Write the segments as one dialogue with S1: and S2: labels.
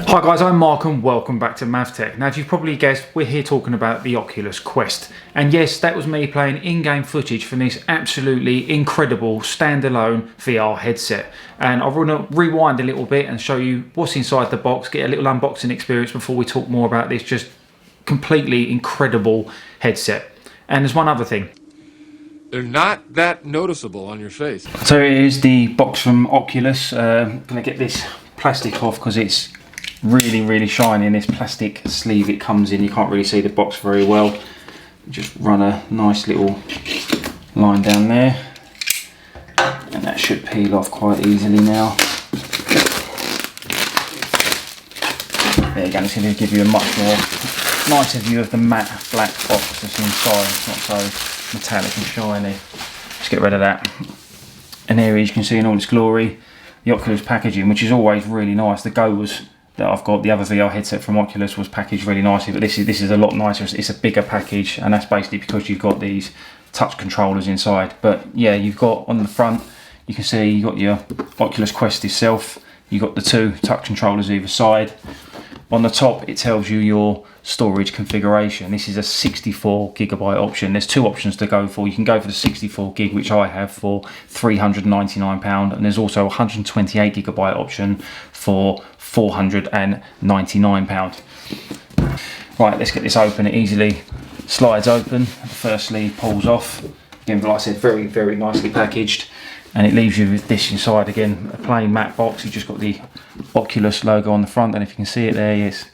S1: Hi guys, I'm Mark and welcome back to MavTech. Now, as you've probably guessed, we're here talking about the Oculus Quest. And yes, that was me playing in-game footage from this absolutely incredible standalone VR headset. And I want to rewind a little bit and show you what's inside the box, get a little unboxing experience before we talk more about this just completely incredible headset. And there's one other thing.
S2: They're not that noticeable on your face.
S1: So it is the box from Oculus. I'm going to get this plastic off because it's really shiny, and this plastic sleeve it comes in, you can't really see the box very well. Just run a nice little line down there and that should peel off quite easily now. There you go, it's going to give you a much more nicer view of the matte black box that's inside. It's not so metallic and shiny. Let's get rid of that. And here you can see in all its glory the Oculus packaging, which is always really nice. The Go that I've got, the other VR headset from Oculus, was packaged really nicely, but this is a lot nicer. It's a bigger package, and that's basically because you've got these touch controllers inside. But yeah, you've got on the front, you can see you've got your Oculus Quest itself, you've got the two touch controllers either side. On the top it tells you your storage configuration. This is a 64GB option. There's two options to go for. You can go for the 64GB, which I have, for £399, and there's also a 128GB option for £499. Right, let's get this open. It easily slides open. The first sleeve pulls off. Again, like I said, very nicely packaged, and it leaves you with this inside. Again, a plain matte box. You've just got the Oculus logo on the front, and if you can see it there, yes,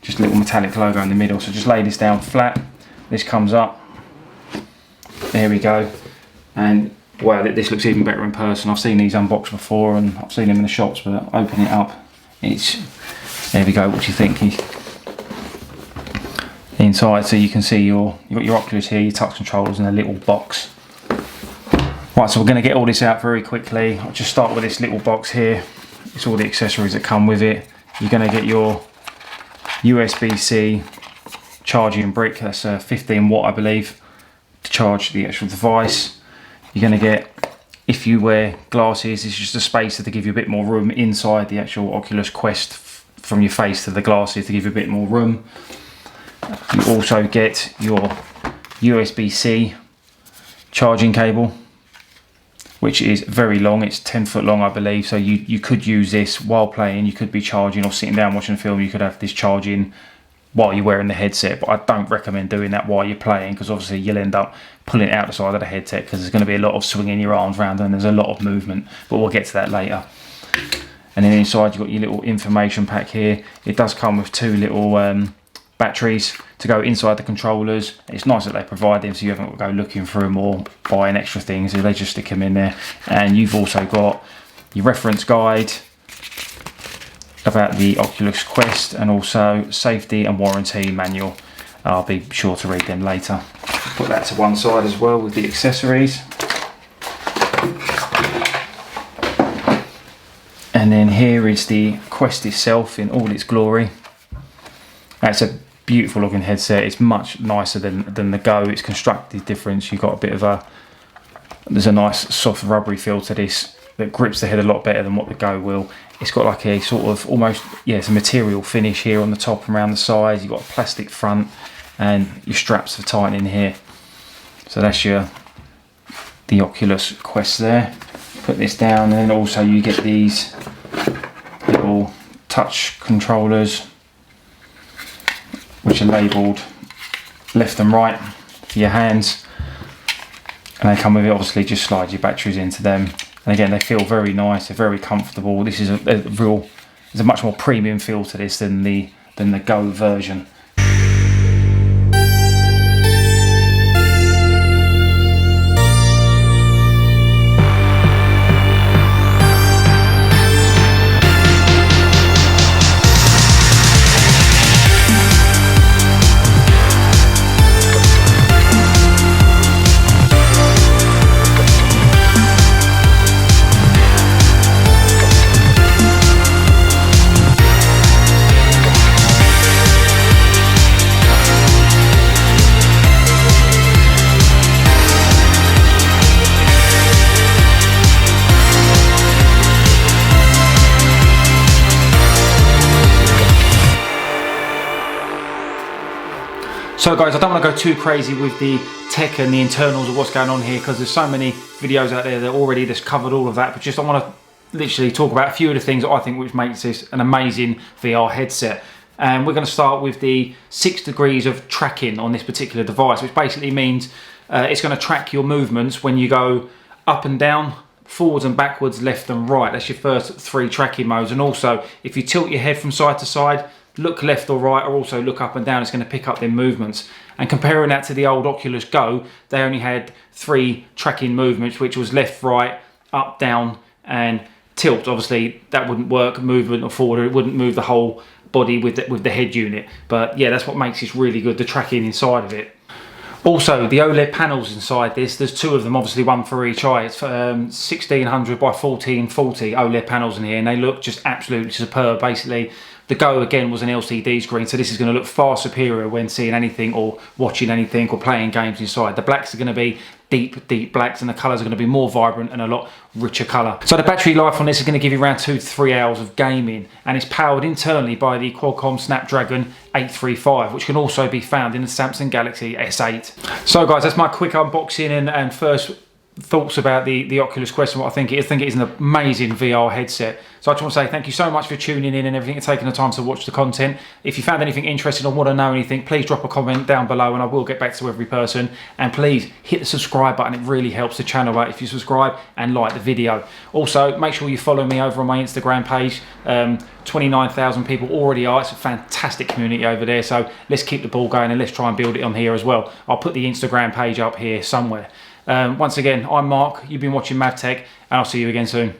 S1: just a little metallic logo in the middle. So just lay this down flat. This comes up. There we go. And wow, this looks even better in person. I've seen these unboxed before, and I've seen them in the shops, but open it up, there we go. What do you think? Inside, so you can see you've got your Oculus here, your touch controllers, and a little box. Right, so we're going to get all this out very quickly. I'll just start with this little box here. It's all the accessories that come with it. You're going to get your USB-C charging brick. That's 15 watt, I believe, to charge the actual device. You're going to get, if you wear glasses, it's just a spacer to give you a bit more room inside the actual Oculus Quest, from your face to the glasses, to give you a bit more room. You also get your USB-C charging cable, which is very long. It's 10 foot long, I believe, so you could use this while playing. You could be charging or sitting down watching a film. You could have this charging while you're wearing the headset, but I don't recommend doing that while you're playing, because obviously you'll end up pulling it out the side of the headset, because there's going to be a lot of swinging your arms around and there's a lot of movement, but we'll get to that later. And then inside you've got your little information pack here. It does come with two little batteries to go inside the controllers. It's nice that they provide them, so you haven't got to go looking for them or buying extra things. They just stick them in there. And you've also got your reference guide about the Oculus Quest, and also safety and warranty manual. I'll be sure to read them later. Put that to one side as well with the accessories. And then here is the Quest itself in all its glory. That's a beautiful looking headset. It's much nicer than the Go. It's constructed different. You've got a bit of there's a nice soft rubbery feel to this that grips the head a lot better than what the Go will. It's got like a sort of almost, yeah, it's a material finish here on the top and around the sides. You've got a plastic front, and your straps for tightening here. So that's the Oculus Quest there. Put this down, and then also you get these little touch controllers, which are labelled left and right for your hands, and they come with it. Obviously just slide your batteries into them, and again they feel very nice, they're very comfortable. This is there's a much more premium feel to this than the than the Go version. So guys, I don't want to go too crazy with the tech and the internals of what's going on here, because there's so many videos out there that already just covered all of that, but just I want to literally talk about a few of the things that I think which makes this an amazing VR headset. And we're going to start with the 6 degrees of tracking on this particular device, which basically means it's going to track your movements when you go up and down, forwards and backwards, left and right. That's your first 3 tracking modes. And also, if you tilt your head from side to side, look left or right, or also look up and down, it's going to pick up their movements. And comparing that to the old Oculus Go, they only had 3 tracking movements, which was left, right, up, down, and tilt. Obviously, that wouldn't work movement or forward, or it wouldn't move the whole body with the head unit. But yeah, that's what makes this really good, the tracking inside of it. Also, the OLED panels inside this, there's 2 of them, obviously one for each eye. It's 1600 by 1440 OLED panels in here, and they look just absolutely superb. Basically, the Go again was an LCD screen, so this is going to look far superior when seeing anything or watching anything or playing games inside. The blacks are going to be deep blacks, and the colours are going to be more vibrant and a lot richer colour. So the battery life on this is going to give you around 2 to 3 hours of gaming, and it's powered internally by the Qualcomm Snapdragon 835, which can also be found in the Samsung Galaxy S8. So guys, that's my quick unboxing and first thoughts about the Oculus Quest and what I think it is. I think it is an amazing VR headset. So I just want to say thank you so much for tuning in and everything, and taking the time to watch the content. If you found anything interesting or want to know anything, please drop a comment down below and I will get back to every person. And please hit the subscribe button, it really helps the channel out if you subscribe and like the video. Also, make sure you follow me over on my Instagram page. 29,000 people already are. It's a fantastic community over there, so let's keep the ball going and let's try and build it on here as well. I'll put the Instagram page up here somewhere. Once again, I'm Mark, you've been watching MavTech, and I'll see you again soon.